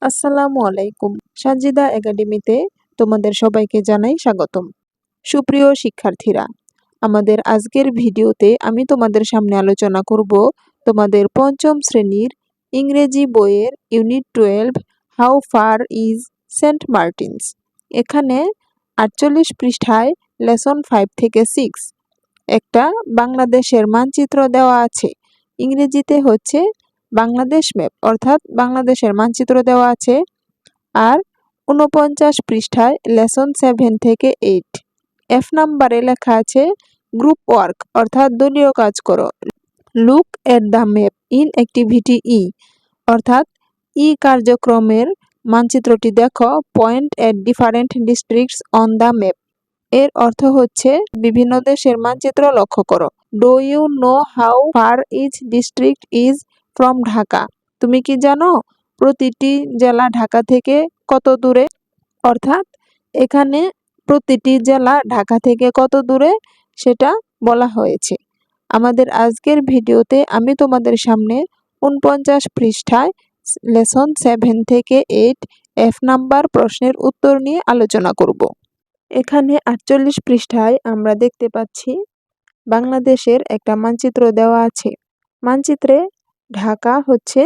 আসসালামু আলাইকুম। সাজিদা একাডেমিতে তোমাদের সবাইকে জানাই স্বাগতম। সুপ্রিয় শিক্ষার্থীরা, আমাদের আজকের ভিডিওতে আমি তোমাদের সামনে আলোচনা করব তোমাদের পঞ্চম শ্রেণীর ইংরেজি বইয়ের unit 12 how far is Saint Martin's. এখানে 48 পৃষ্ঠায় লেসন 5 থেকে 6 একটা বাংলাদেশের মানচিত্র দেওয়া আছে। ইংরেজিতে হচ্ছে বাংলাদেশ ম্যাপ, অর্থাৎ বাংলাদেশের মানচিত্র দেওয়া আছে। আর 49 পৃষ্ঠায় লেসন 7 থেকে 8 এফ নাম্বারে লেখা আছে গ্রুপ ওয়ার্ক, অর্থাৎ দলীয় কাজ করো। Look at the map in activity E, অর্থাৎ ই কার্যক্রমের মানচিত্রটি দেখো। Point at different districts on the map, এর অর্থ হচ্ছে বিভিন্ন দেশের মানচিত্র লক্ষ্য করো। Do you know how far each district is from Dhaka, তুমি কি জানো প্রতিটি জেলা ঢাকা থেকে কত দূরে? অর্থাৎ এখানে প্রতিটি জেলা ঢাকা থেকে কত দূরে সেটা বলা হয়েছে। আমাদের আজকের ভিডিওতে আমি তোমাদের সামনে 49 পৃষ্ঠায় লেসন 7 থেকে 8 এফ নাম্বার প্রশ্নের উত্তর নিয়ে আলোচনা করব। এখানে 48 পৃষ্ঠায় আমরা দেখতে পাচ্ছি বাংলাদেশের একটা মানচিত্র দেওয়া আছে। মানচিত্রে ঢাকা হচ্ছে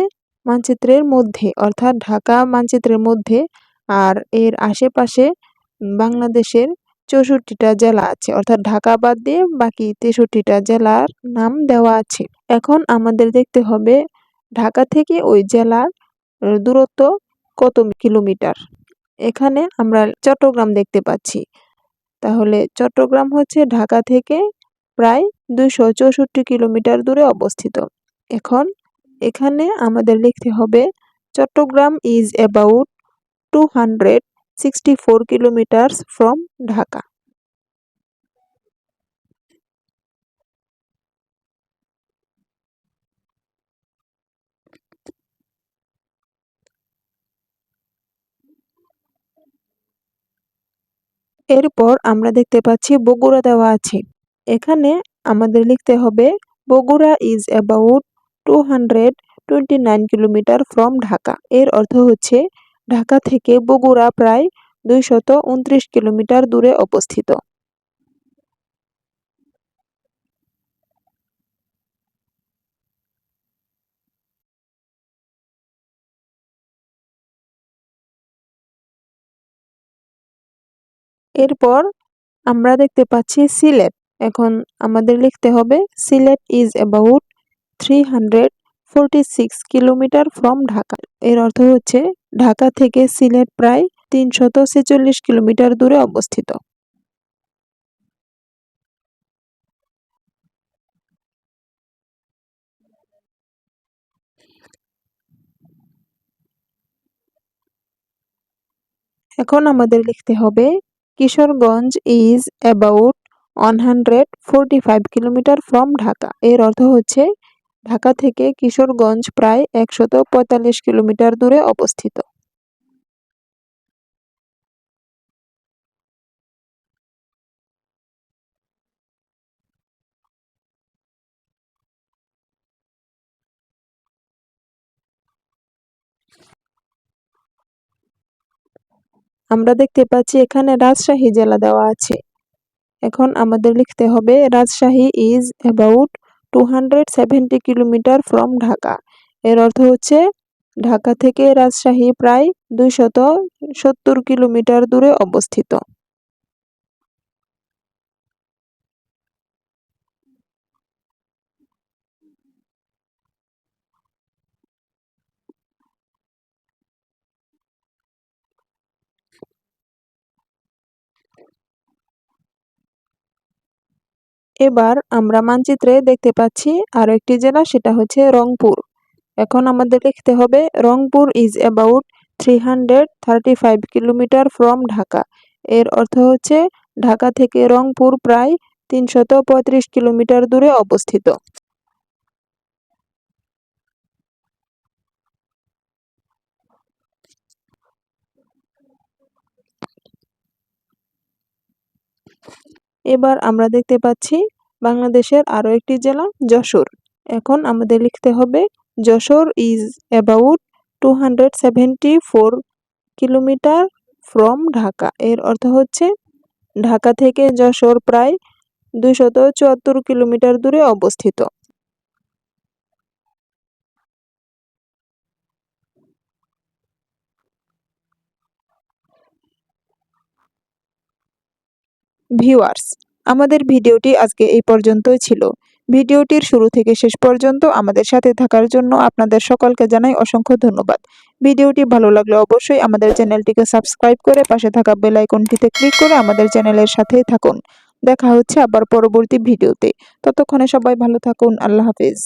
মানচিত্রের মধ্যে, অর্থাৎ ঢাকা মানচিত্রের মধ্যে, আর এর আশেপাশে বাংলাদেশের 64টা জেলা আছে, অর্থাৎ ঢাকা বাদ দিয়ে বাকি 63টা জেলার নাম দেওয়া আছে। এখন আমাদের দেখতে হবে ঢাকা থেকে ওই জেলার দূরত্ব কত কিলোমিটার। এখানে আমরা চট্টগ্রাম দেখতে পাচ্ছি, তাহলে চট্টগ্রাম হচ্ছে ঢাকা থেকে প্রায় 264 কিলোমিটার দূরে অবস্থিত। এখন এখানে আমাদের লিখতে হবে Chittagong is about 264 kilometres from Dhaka. এরপর আমরা দেখতে পাচ্ছি বগুড়া দেওয়া আছে। এখানে আমাদের লিখতে হবে Bogura is about 229 kilometre from Dhaka, এর অর্থ হচ্ছে ঢাকা থেকে বগুড়া প্রায় 229 কিলোমিটার দূরে অবস্থিত। এরপর আমরা দেখতে পাচ্ছি সিলেট। এখন আমাদের লিখতে হবে Sylhet is about 346 kilometre from Dhaka, এর অর্থ হচ্ছে ঢাকা থেকে সিলেট প্রায় 346 কিলোমিটার দূরে অবস্থিত। এখন আমাদের লিখতে হবে Kishoreganj is about 145 kilometre from Dhaka, এর অর্থ হচ্ছে ঢাকা থেকে কিশোরগঞ্জ প্রায় 145 কিলোমিটার দূরে অবস্থিত। আমরা দেখতে পাচ্ছি এখানে রাজশাহী জেলা দেওয়া আছে। এখন আমাদের লিখতে হবে Rajshahi is about 270 kilometre from Dhaka, এর অর্থ হচ্ছে ঢাকা থেকে রাজশাহী প্রায় 270 কিলোমিটার দূরে অবস্থিত। এবার আমরা মানচিত্রে দেখতে পাচ্ছি আরো একটি জেলা, সেটা হচ্ছে রংপুর। এখন আমাদের লিখতে হবে Rangpur is about 335 kilometre from Dhaka, এর অর্থ হচ্ছে ঢাকা থেকে রংপুর প্রায় 335 কিলোমিটার দূরে অবস্থিত। এবার আমরা দেখতে পাচ্ছি বাংলাদেশের আরো একটি জেলা যশোর। এখন আমাদের লিখতে হবে Jessore is about 274 kilometre from Dhaka. এর অর্থ হচ্ছে ঢাকা থেকে যশোর প্রায় 274 কিলোমিটার দূরে অবস্থিত। ভিউয়ার্স, আমাদের ভিডিওটি আজকে এই পর্যন্তই ছিল। ভিডিওটির শুরু থেকে শেষ পর্যন্ত আমাদের সাথে থাকার জন্য আপনাদের সকলকে জানাই অসংখ্য ধন্যবাদ। ভিডিওটি ভালো লাগলে অবশ্যই আমাদের চ্যানেলটিকে সাবস্ক্রাইব করে পাশে থাকা বেল আইকনটিতে ক্লিক করে আমাদের চ্যানেলের সাথেই থাকুন। দেখা হচ্ছে আবার পরবর্তী ভিডিওতে। ততক্ষণে সবাই ভালো থাকুন। আল্লাহ হাফেজ।